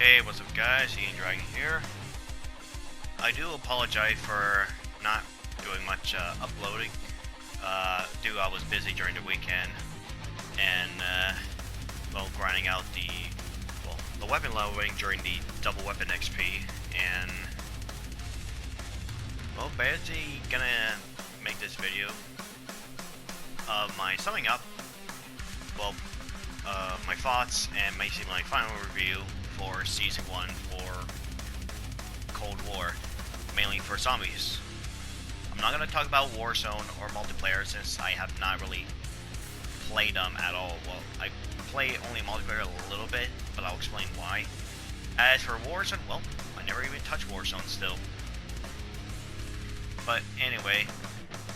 Hey, what's up guys, Ian Dragon here. I do apologize for not doing much uploading. I was busy during the weekend and, well, grinding out the weapon leveling during the double weapon XP and, well, basically gonna make this video of my summing up, well, my thoughts and basically my final review for Season 1 for Cold War, mainly for zombies. I'm not going to talk about Warzone or multiplayer since I have not really played them at all. Well, I play only multiplayer a little bit, but I'll explain why. As for Warzone, well, I never even touched Warzone still. But anyway,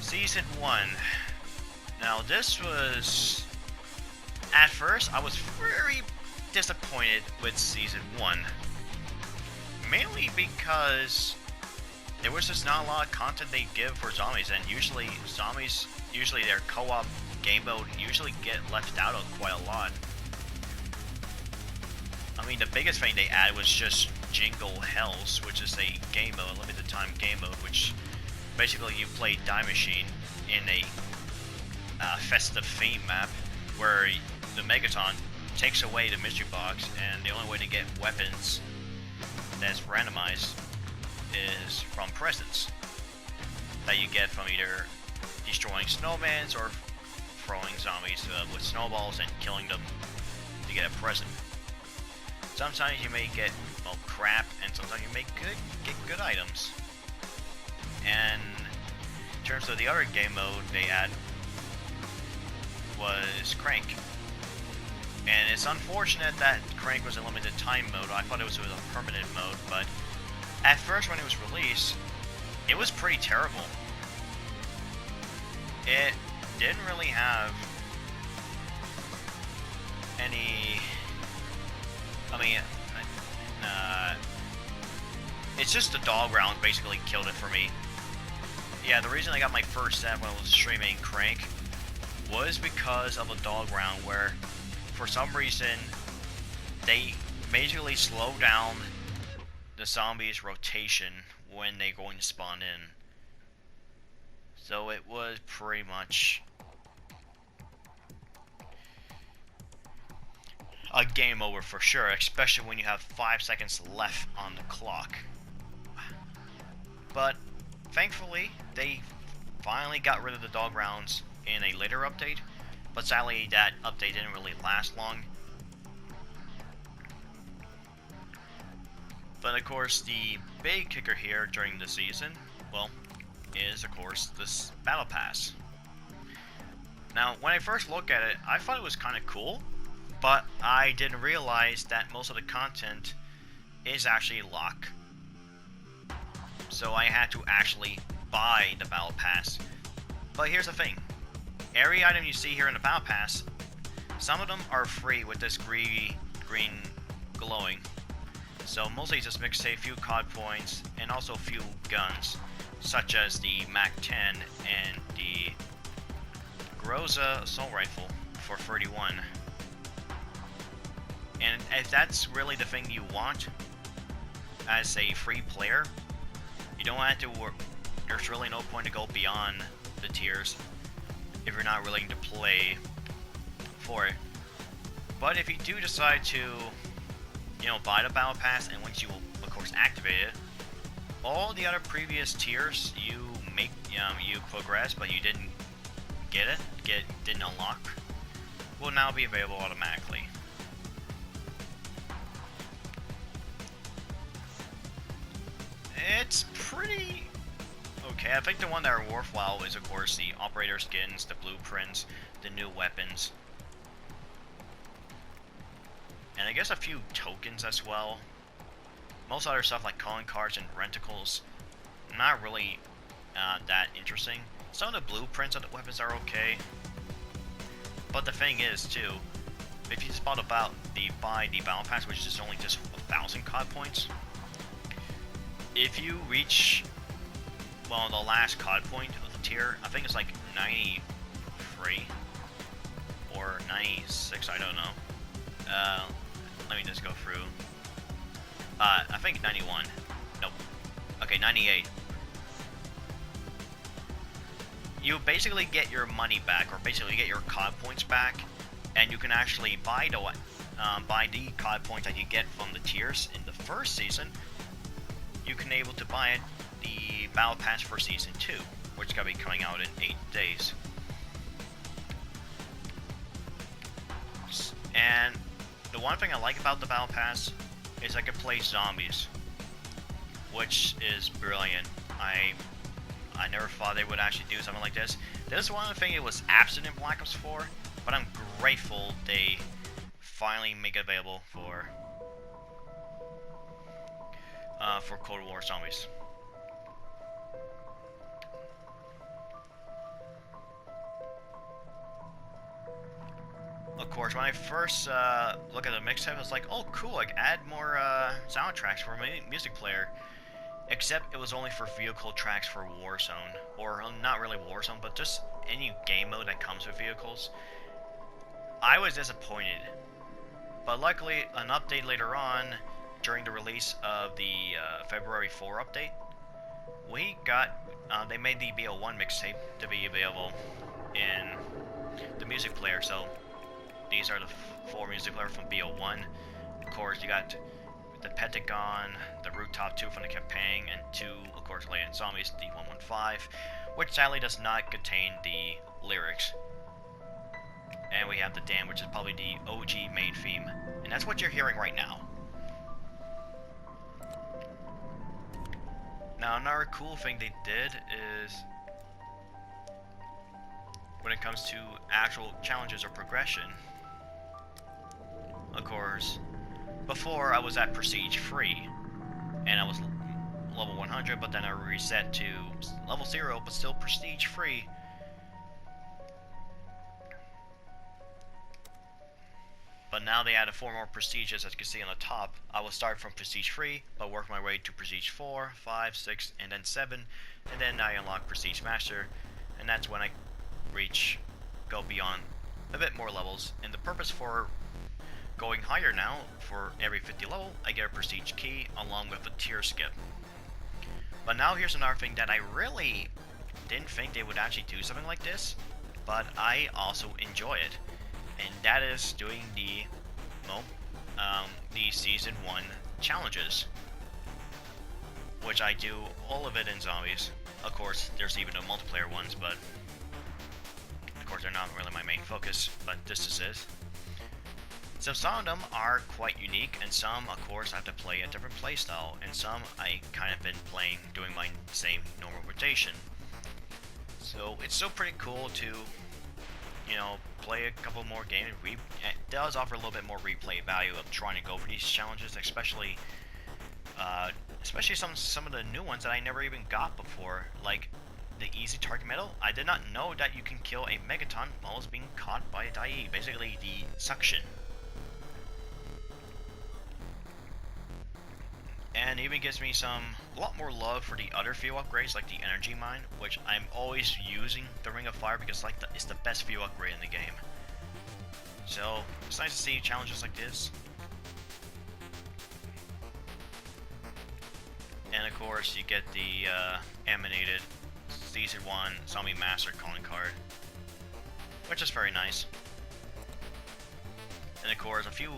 Season 1. Now this was... At first, I was very disappointed with Season 1. Mainly because there was just not a lot of content they give for zombies, and usually their co-op game mode usually get left out of quite a lot. I mean, the biggest thing they added was just Jingle Hells, which is a game mode, limited time game mode, which basically you play Die Machine in a festive theme map where the Megaton takes away the mystery box, and the only way to get weapons that's randomized is from presents that you get from either destroying snowmans or throwing zombies with snowballs and killing them to get a present. Sometimes you may get, well, crap, and sometimes you may get good items. And in terms of the other game mode they add was Crank. And it's unfortunate that Crank was a limited time mode. I thought it was a permanent mode, but at first when it was released, it was pretty terrible. It didn't really have any... I mean, it's just the dog round basically killed it for me. Yeah, the reason I got my first set when I was streaming Crank was because of a dog round where, for some reason, they majorly slow down the zombies' rotation when they're going to spawn in. So it was pretty much a game over for sure, especially when you have 5 seconds left on the clock. But thankfully, they finally got rid of the dog rounds in a later update. But sadly, that update didn't really last long. But of course, the big kicker here during the season, well, is of course this Battle Pass. Now, when I first looked at it, I thought it was kind of cool, but I didn't realize that most of the content is actually locked. So I had to actually buy the Battle Pass. But here's the thing. Every item you see here in the Battle Pass, some of them are free with this green glowing. So mostly just mix a few COD points and also a few guns, such as the MAC-10 and the Groza assault rifle for 31. And if that's really the thing you want as a free player, you don't have to work. There's really no point to go beyond the tiers if you're not willing to play for it. But if you do decide to, you know, buy the Battle Pass, and once you, of course, activate it, all the other previous tiers you make, you progress, but you didn't didn't unlock, will now be available automatically. It's pretty okay. I think the one that are worthwhile is, of course, the operator skins, the blueprints, the new weapons, and I guess a few tokens as well. Most other stuff like calling cards and renticles, not really that interesting. Some of the blueprints of the weapons are okay, but the thing is too, if you just buy the Battle Pass, which is only just 1,000 COD points, if you reach, well, the last COD point of the tier, I think it's like 93 or 96, I don't know. Let me just go through. I think 91. Nope. Okay, 98. You basically get your money back, or basically get your COD points back, and you can actually buy the COD points that you get from the tiers in the first season. You can able to buy it, the Battle Pass for Season 2, which is going to be coming out in 8 days. And the one thing I like about the Battle Pass is I can play zombies, which is brilliant. I never thought they would actually do something like this. This is one of the things it was absent in Black Ops 4, but I'm grateful they finally make it available for Cold War zombies. Of course, when I first look at the mixtape, I was like, oh cool, like add more soundtracks for my music player. Except it was only for vehicle tracks for Warzone, or not really Warzone, but just any game mode that comes with vehicles. I was disappointed, but luckily an update later on, during the release of the February 4 update, we got, they made the BO1 mixtape to be available in the music player. So these are the 4 music players from BO1. Of course, you got the Pentagon, the Rooftop 2 from the campaign, and 2, of course, Latent Zombies, the 115, which sadly does not contain the lyrics. And we have the Dam, which is probably the OG main theme, and that's what you're hearing right now. Now, another cool thing they did is, when it comes to actual challenges or progression, of course, before I was at Prestige 3, and I was level 100, but then I reset to level 0, but still Prestige 3. But now they added 4 more prestiges, as you can see on the top. I will start from Prestige 3, but work my way to Prestige 4, 5, 6, and then 7, and then I unlock Prestige Master, and that's when I go beyond a bit more levels. And the purpose for going higher now, for every 50 level, I get a prestige key along with a tier skip. But now here's another thing that I really didn't think they would actually do something like this, but I also enjoy it, and that is doing the Season 1 challenges, which I do all of it in zombies. Of course, there's even the multiplayer ones, but of course they're not really my main focus, but this is it. So some of them are quite unique, and some, of course, I have to play a different playstyle, and some I kind of been playing, doing my same normal rotation. So it's still pretty cool to, you know, play a couple more games. It does offer a little bit more replay value of trying to go for these challenges, especially some of the new ones that I never even got before, like the easy target medal. I did not know that you can kill a megaton while it's being caught by a DAI, basically the suction. And it even gives me a lot more love for the other fuel upgrades, like the energy mine, which I'm always using the Ring of Fire because it's the best fuel upgrade in the game. So it's nice to see challenges like this. And of course, you get the animated Season 1 Zombie Master calling card, which is very nice. And of course, a few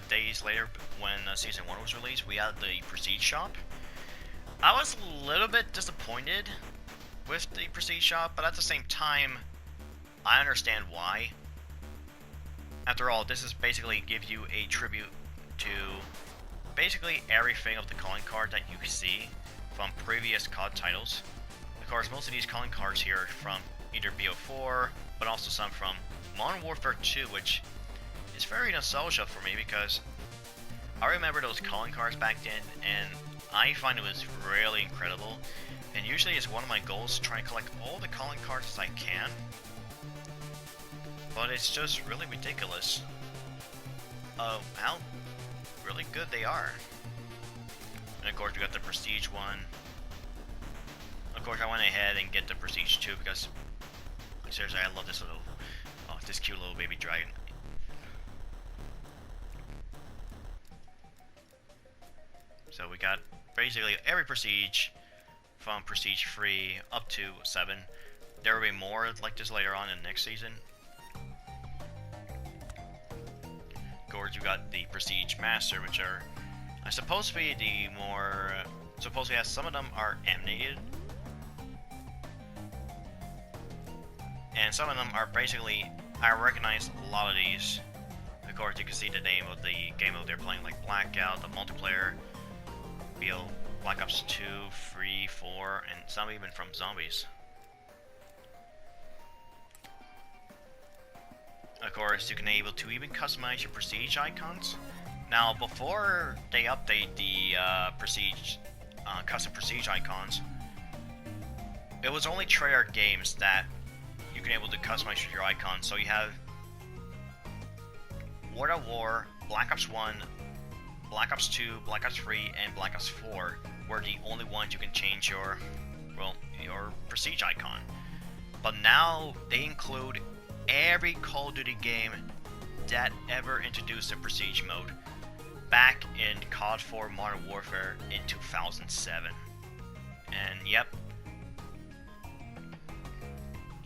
days later, when Season 1 was released, we had the Prestige Shop. I was a little bit disappointed with the Prestige Shop, but at the same time, I understand why. After all, this is basically give you a tribute to basically everything of the calling card that you see from previous COD titles. Of course, most of these calling cards here are from either BO4, but also some from Modern Warfare 2, which is very nostalgia for me because I remember those calling cards back then, and I find it was really incredible. And usually it's one of my goals to try and collect all the calling cards as I can. But it's just really ridiculous of how really good they are. And of course we got the Prestige one. Of course I went ahead and get the Prestige 2 because seriously I love this this cute little baby dragon. So we got basically every prestige, from prestige 3 up to 7. There will be more like this later on in the next season. Of course, you got the prestige master, which are supposed to be the more supposedly, yes, some of them are animated, and some of them are basically, I recognize a lot of these. Of course, you can see the name of the game mode they're playing, like Blackout, the multiplayer, Black Ops 2, 3, 4, and some even from Zombies. Of course, you can able to even customize your prestige icons. Now, before they update the custom prestige icons, it was only Treyarch games that you can able to customize your icons. So you have World at War, Black Ops 1, Black Ops 2, Black Ops 3, and Black Ops 4 were the only ones you can change your, well, your prestige icon. But now they include every Call of Duty game that ever introduced a prestige mode, back in COD 4 Modern Warfare in 2007. And yep,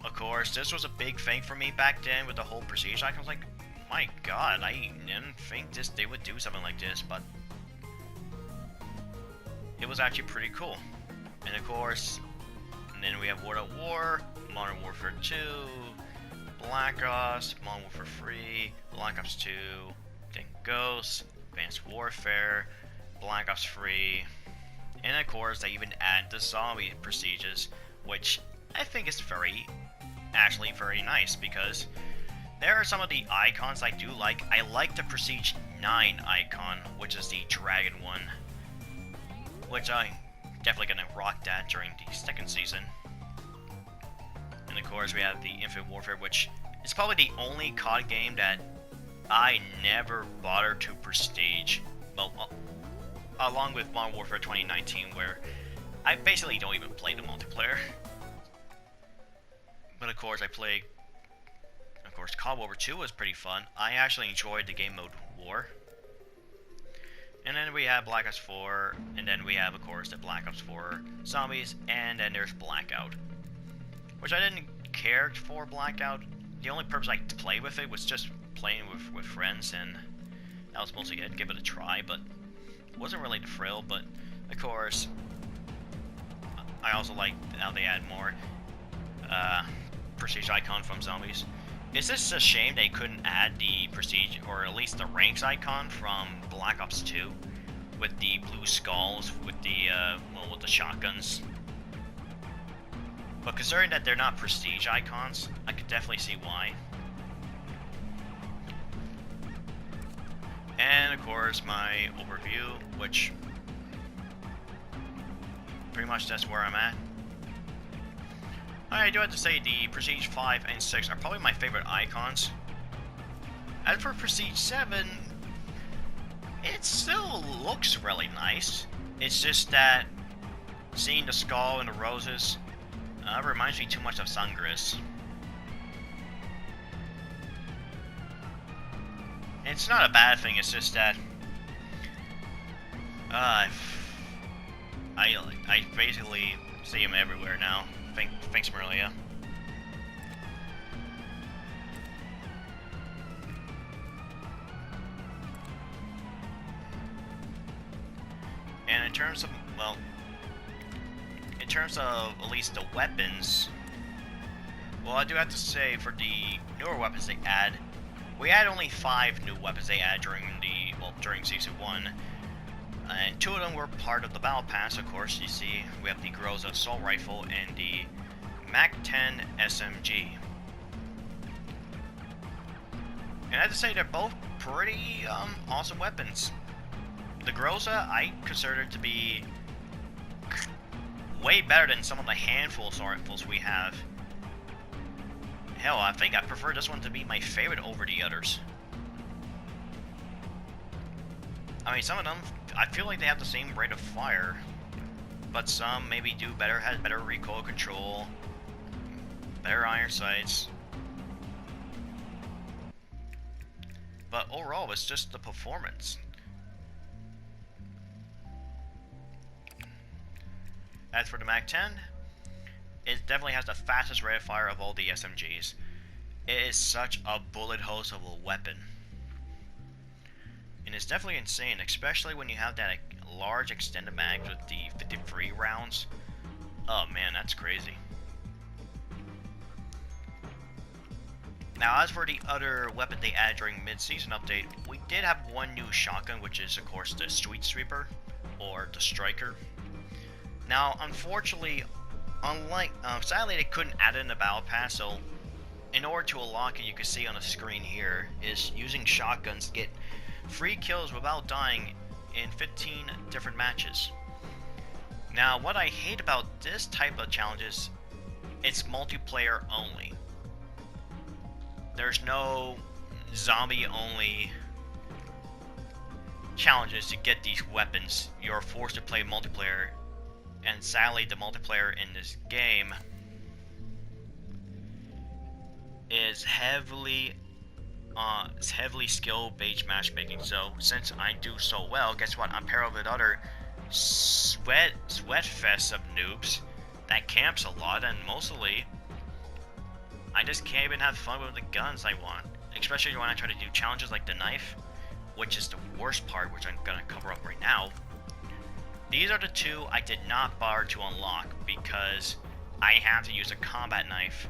of course, this was a big thing for me back then with the whole prestige icon. I was like, my god, I didn't think they would do something like this, but it was actually pretty cool. And of course, and then we have World at War, Modern Warfare 2, Black Ops, Modern Warfare 3, Black Ops 2, then Ghosts, Advanced Warfare, Black Ops 3, and of course they even add the zombie prestiges, which I think is actually very nice, because there are some of the icons I do like. I like the Prestige 9 icon, which is the dragon one, which I'm definitely gonna rock that during the second season. And of course we have the Infinite Warfare, which is probably the only COD game that I never bothered to prestige. Well, along with Modern Warfare 2019, where I basically don't even play the multiplayer. But of course COD War 2 was pretty fun. I actually enjoyed the game mode War. And then we have Black Ops 4, and then we have, of course, the Black Ops 4 Zombies, and then there's Blackout, which I didn't care for Blackout. The only purpose I played with it was just playing with friends, and that was mostly it. Give it a try, but it wasn't really the thrill. But of course, I also like how they add more prestige icon from Zombies. It's just a shame they couldn't add the prestige, or at least the ranks icon from Black Ops 2, with the blue skulls, with the with the shotguns. But considering that they're not prestige icons, I could definitely see why. And of course my overview, which pretty much that's where I'm at. I do have to say the Prestige 5 and 6 are probably my favorite icons. As for Prestige 7, it still looks really nice. It's just that seeing the skull and the roses reminds me too much of Sungris. It's not a bad thing, it's just that I basically see him everywhere now. Thanks, Maria. And in terms of, well, in terms of at least the weapons, well, I do have to say for the newer weapons they add, we had only 5 new weapons they added during Season 1. And 2 of them were part of the Battle Pass, of course. You see, we have the Groza Assault Rifle and the MAC-10 SMG. And I have to say, they're both pretty awesome weapons. The Groza, I consider it to be way better than some of the handful of rifles we have. Hell, I think I prefer this one to be my favorite over the others. I mean, some of them, I feel like they have the same rate of fire, but some maybe do better, has better recoil control, better iron sights. But overall, it's just the performance. As for the Mag 10, it definitely has the fastest rate of fire of all the SMGs. It is such a bullet hose of a weapon. And it's definitely insane, especially when you have that large extended mag with the 53 rounds. Oh man, that's crazy. Now, as for the other weapon they added during mid-season update, we did have one new shotgun, which is, of course, the Street Sweeper, or the Striker. Now, unfortunately, sadly, they couldn't add it in the Battle Pass, so in order to unlock it, you can see on the screen here, is using shotguns to get free kills without dying in 15 different matches. Now, what I hate about this type of challenges, it's multiplayer only. There's no zombie-only challenges to get these weapons. You're forced to play multiplayer, and sadly, the multiplayer in this game is heavily skill-based matchmaking. So, since I do so well, guess what? I'm paired with other sweat fest of noobs that camps a lot, and mostly I just can't even have fun with the guns I want, especially when I try to do challenges like the knife, which is the worst part, which I'm gonna cover up right now. These are the two I did not bother to unlock because I have to use a combat knife.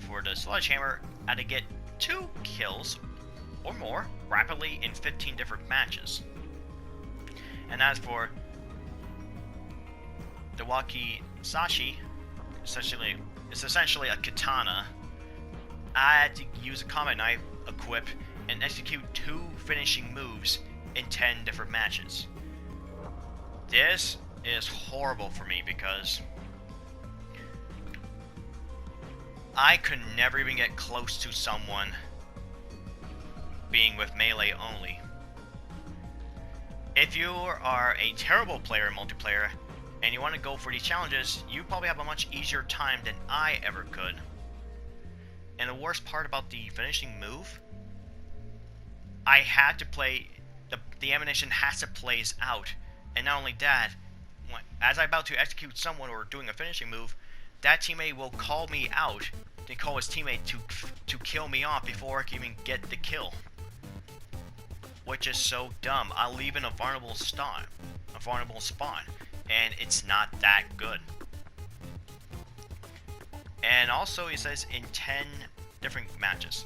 For the sledgehammer, I had to get 2 kills or more rapidly in 15 different matches. And as for the wakizashi, it's essentially a katana. I had to use a combat knife, equip, and execute 2 finishing moves in 10 different matches. This is horrible for me because I could never even get close to someone being with melee only. If you are a terrible player in multiplayer and you want to go for these challenges, you probably have a much easier time than I ever could. And the worst part about the finishing move, I had to play, the ammunition has to plays out. And not only that, as I'm about to execute someone or doing a finishing move, that teammate will call me out and call his teammate to kill me off before I can even get the kill. Which is so dumb. I'll leave in a vulnerable spawn, and it's not that good. And also it says in 10 different matches.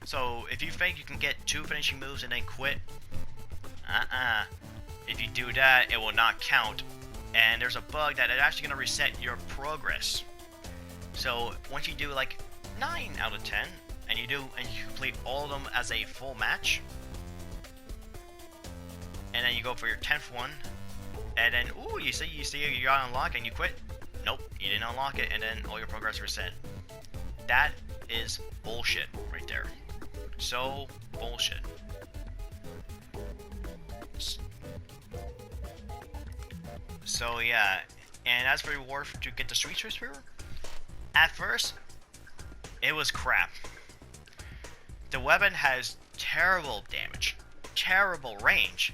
So if you think you can get 2 finishing moves and then quit, if you do that, it will not count. And there's a bug that it's actually going to reset your progress. So once you do like 9 out of 10, and you complete all of them as a full match, and then you go for your 10th one, and then ooh, you see you got unlocked and you quit. Nope, you didn't unlock it, and then all your progress reset. That is bullshit right there. So bullshit. So yeah, and as for reward to get the Street Sweeper, at first, it was crap. The weapon has terrible damage, terrible range,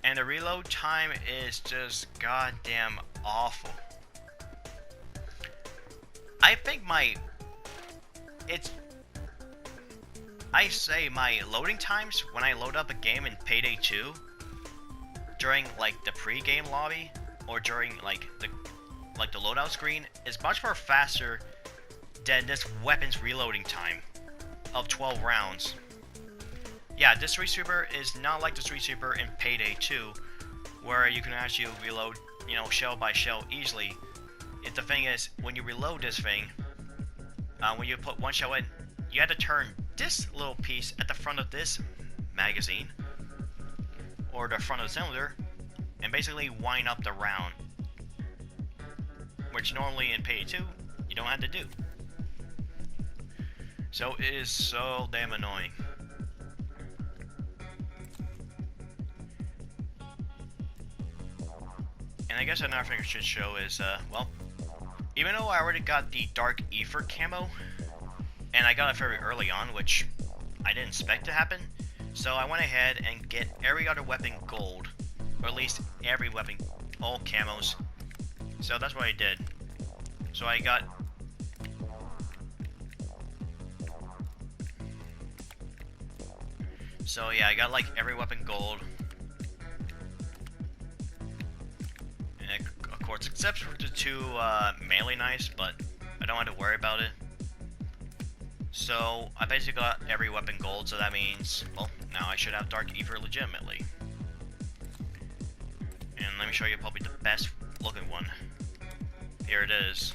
and the reload time is just goddamn awful. I think my loading times when I load up a game in Payday 2 during like the pre-game lobby or during like the loadout screen is much more faster than this weapon's reloading time of 12 rounds. Yeah, this Street Sweeper is not like the Street Sweeper in Payday 2 where you can actually reload, shell by shell easily. The thing is, when you reload this thing, when you put one shell in, you have to turn this little piece at the front of this magazine or the front of the cylinder and basically wind up the round, which normally in Payday 2 you don't have to do. So it is so damn annoying. And I guess another thing I should show is, well, even though I already got the Dark Ether camo, and I got it very early on, which I didn't expect to happen, so I went ahead and get every other weapon gold, or at least every weapon, all camos, So that's what I did. So I got... So yeah, I got like every weapon gold. And of course, except for the two melee knives, but I don't have to worry about it. So I basically got every weapon gold, so that means, well, now I should have Dark Ether legitimately. And let me show you probably the best looking one. Here it is.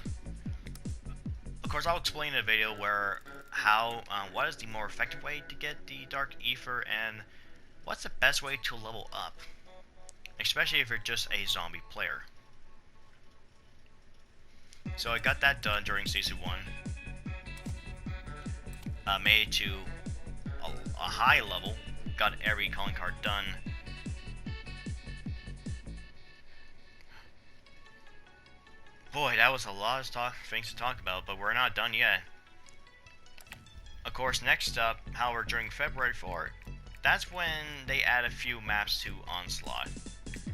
Of course, I'll explain in a video where what is the more effective way to get the Dark Ether and what's the best way to level up, especially if you're just a zombie player. So I got that done during Season 1. Made it to a high level, got every calling card done. Boy, that was a lot of things to talk about, but we're not done yet. Of course, next up, however, during February 4th, that's when they add a few maps to Onslaught.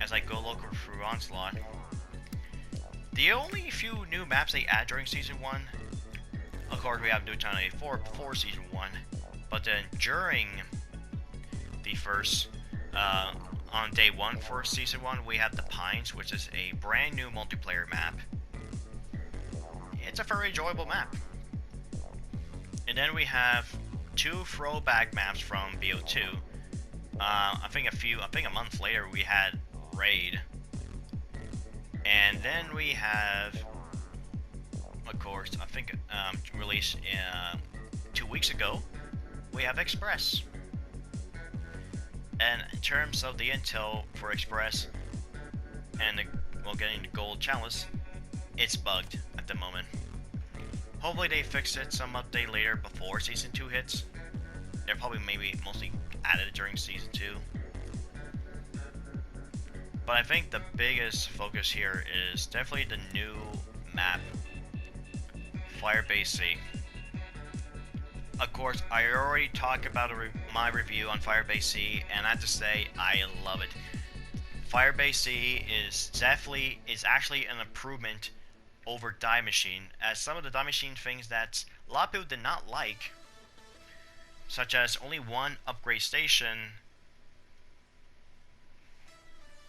As I go look through Onslaught, the only few new maps they add during Season 1, of course we have Newtown 84 before Season 1, but then during the first, on day 1 for Season 1, we have the Pines, which is a brand new multiplayer map. It's a very enjoyable map. And then we have 2 throwback maps from BO2. I think a month later we had Raid. And then we have, of course, I think released 2 weeks ago, we have Express. And in terms of the intel for Express and getting the gold chalice, it's bugged at the moment. Hopefully they fix it some update later before Season 2 hits. They're probably mostly added during Season 2. But I think the biggest focus here is definitely the new map, Firebase C. Of course, I already talked about my review on Firebase C, and I have to say, I love it. Firebase C is actually an improvement over Die Machine, as some of the Die Machine things that a lot of people did not like, such as only one upgrade station,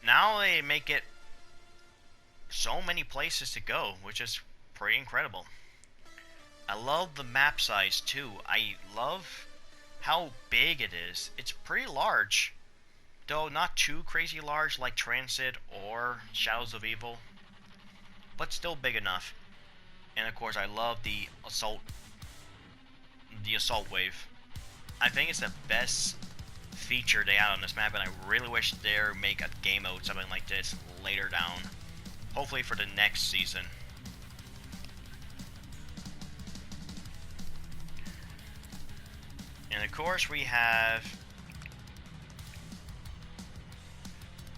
now they make it so many places to go, which is pretty incredible. I love the map size too. I love how big it is. It's pretty large, though not too crazy large like Transit or Shadows of Evil, but still big enough. And of course, I love the assault wave. I think it's the best feature they had on this map, and I really wish they'd make a game mode something like this later down, hopefully for the next season. And of course we have,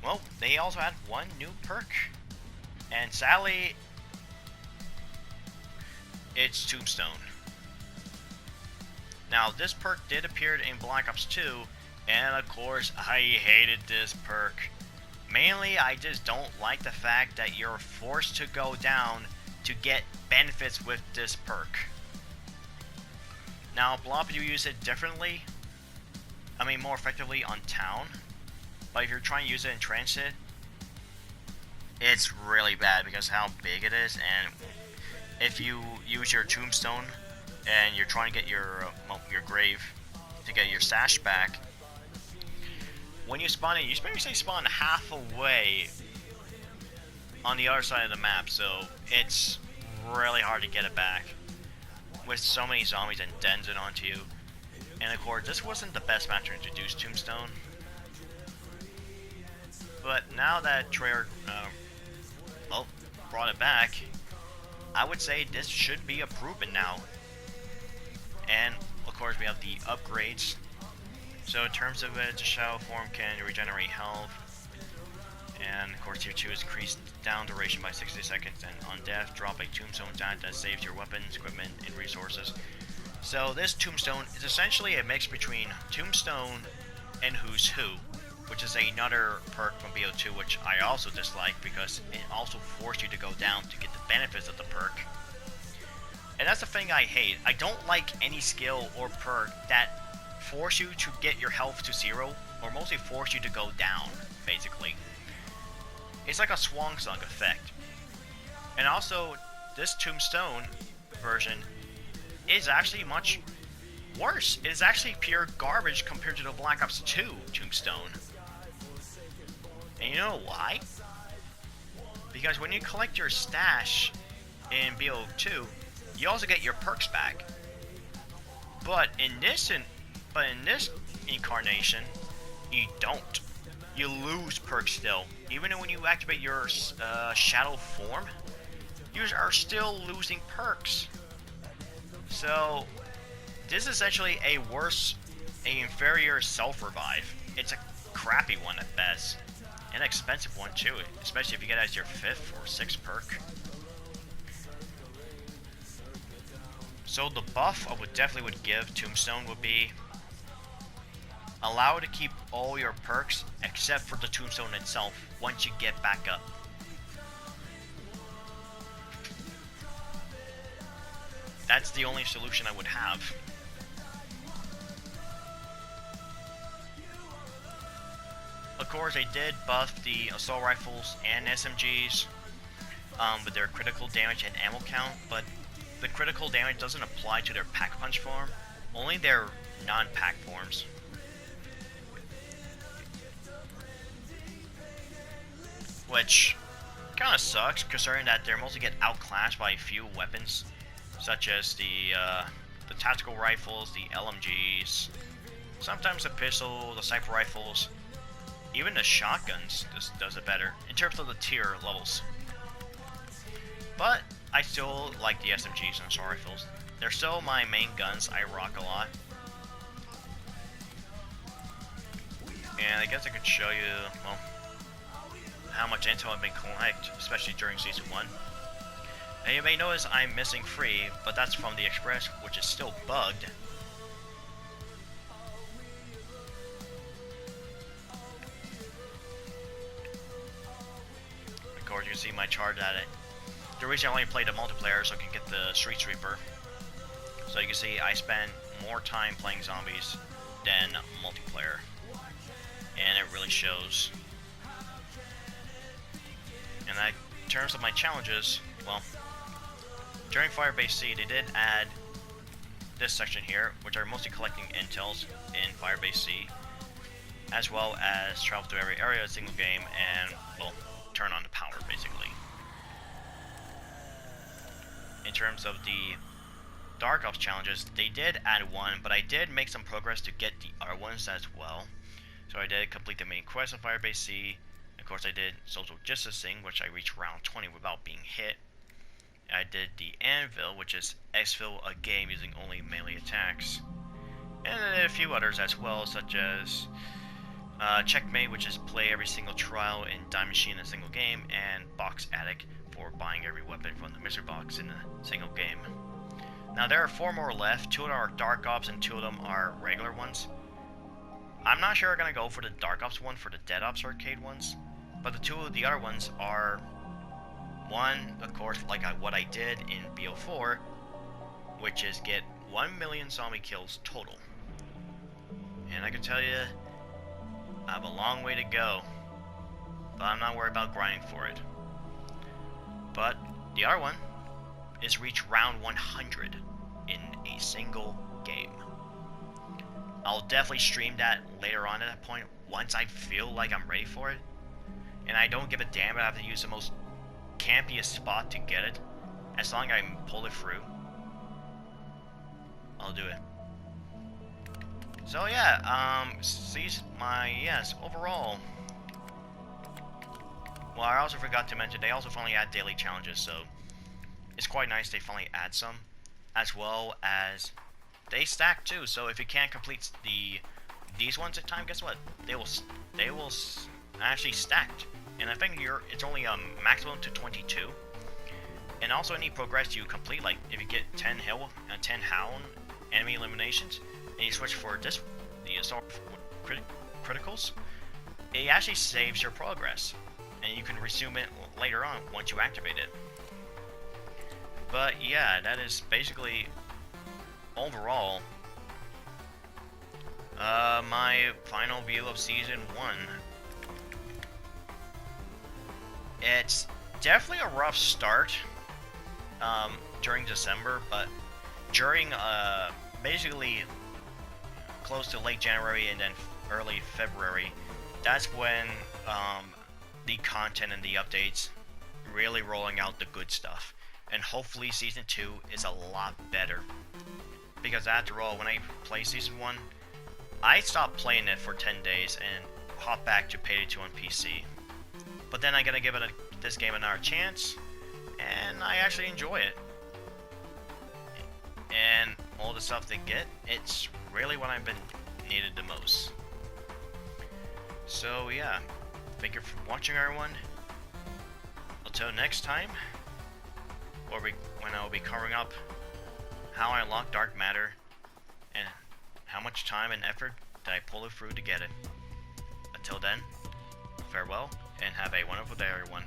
well, they also had one new perk, and sadly it's Tombstone. Now this perk did appear in Black Ops 2, and of course I hated this perk. Mainly I just don't like the fact that you're forced to go down to get benefits with this perk. Now a lot of people use it differently, more effectively on Town, but if you're trying to use it in Transit, it's really bad because how big it is. And if you use your Tombstone and you're trying to get your grave to get your stash back, when you spawn in, you basically spawn half away on the other side of the map, so it's really hard to get it back with so many zombies and dens it onto you. And of course, this wasn't the best map to introduce Tombstone, but now that Treyarch brought it back, I would say this should be a proven now. And of course we have the upgrades. So in terms of it, the Shadow Form can regenerate health, and of course tier 2 is increased down duration by 60 seconds, and on death drop a Tombstone dot that saves your weapons, equipment, and resources. So this Tombstone is essentially a mix between Tombstone and Who's Who. which is another perk from BO2 which I also dislike because it also forced you to go down to get the benefits of the perk. And that's the thing I hate. I don't like any skill or perk that force you to get your health to 0, or mostly force you to go down, basically. It's like a swan song effect. And also, this Tombstone version is actually much worse. It is actually pure garbage compared to the Black Ops 2 Tombstone. And you know why? Because when you collect your stash in BO2, you also get your perks back. But in this incarnation, you don't. You lose perks still. Even when you activate your shadow form, you are still losing perks. So this is essentially an inferior self-revive. It's a crappy one at best. An expensive one too, especially if you get it as your 5th or 6th perk. So the buff I would definitely give Tombstone would be allow to keep all your perks except for the Tombstone itself once you get back up. That's the only solution I would have. Of course, they did buff the assault rifles and SMGs with their critical damage and ammo count, but the critical damage doesn't apply to their pack-punch form, only their non-pack forms. Which kinda sucks, considering that they mostly get outclassed by a few weapons, such as the tactical rifles, the LMGs, sometimes the pistol, the sniper rifles, even the shotguns does it better, in terms of the tier levels. But I still like the SMGs and assault rifles. They're still my main guns I rock a lot. And I guess I could show you, well, how much intel I've been collecting, especially during Season 1. And you may notice I'm missing free, but that's from the Express, which is still bugged. Of course, you can see my chart at it. The reason I only played the multiplayer is so I can get the Street Sweeper. So you can see I spend more time playing zombies than multiplayer. And it really shows. And in terms of my challenges, well, during Firebase C, they did add this section here, which are mostly collecting intels in Firebase C, as well as travel to every area, single game, and, well, turn on the power, basically. In terms of the Dark Ops challenges, they did add one, but I did make some progress to get the other ones as well. So I did complete the main quest in Firebase C. Of course, I did social distancing, which I reached round 20 without being hit. I did the Anvil, which is exfil a game using only melee attacks. And I did a few others as well, such as Checkmate, which is play every single trial in Diamond Machine in a single game, and Box Attic for buying every weapon from the mystery box in a single game. Now there are 4 more left. 2 of them are Dark Ops and 2 of them are regular ones. I'm not sure I'm going to go for the Dark Ops one for the Dead Ops arcade ones, but the 2 of the other ones are, one, of course, like what I did in BO4, which is get 1 million zombie kills total. And I can tell you, I have a long way to go, but I'm not worried about grinding for it. But the other one is reach round 100 in a single game. I'll definitely stream that later on at that point, once I feel like I'm ready for it. And I don't give a damn if I have to use the most campiest spot to get it. As long as I can pull it through, I'll do it. So yeah, overall. Well, I also forgot to mention, they also finally add daily challenges, so it's quite nice they finally add some, as well as they stack too. So if you can't complete these ones at time, guess what? They will actually stacked, and I think it's only a maximum to 22. And also any progress you complete, like if you get 10 hill and 10 hound enemy eliminations, and you switch for the assault criticals, it actually saves your progress, and you can resume it later on once you activate it. But yeah, that is basically overall my final view of Season 1. It's definitely a rough start during December, but during basically close to late January and then early February, that's when the content and the updates really rolling out the good stuff. And hopefully Season 2 is a lot better. Because after all, when I play Season 1, I stopped playing it for 10 days and hopped back to Payday 2 on PC. But then I gotta give this game another chance, and I actually enjoy it. And all the stuff they get, it's really what I've been needed the most. So yeah, thank you for watching, everyone. Until next time, when I'll be covering up how I unlocked Dark Matter and how much time and effort did I pull it through to get it. Until then, farewell and have a wonderful day, everyone.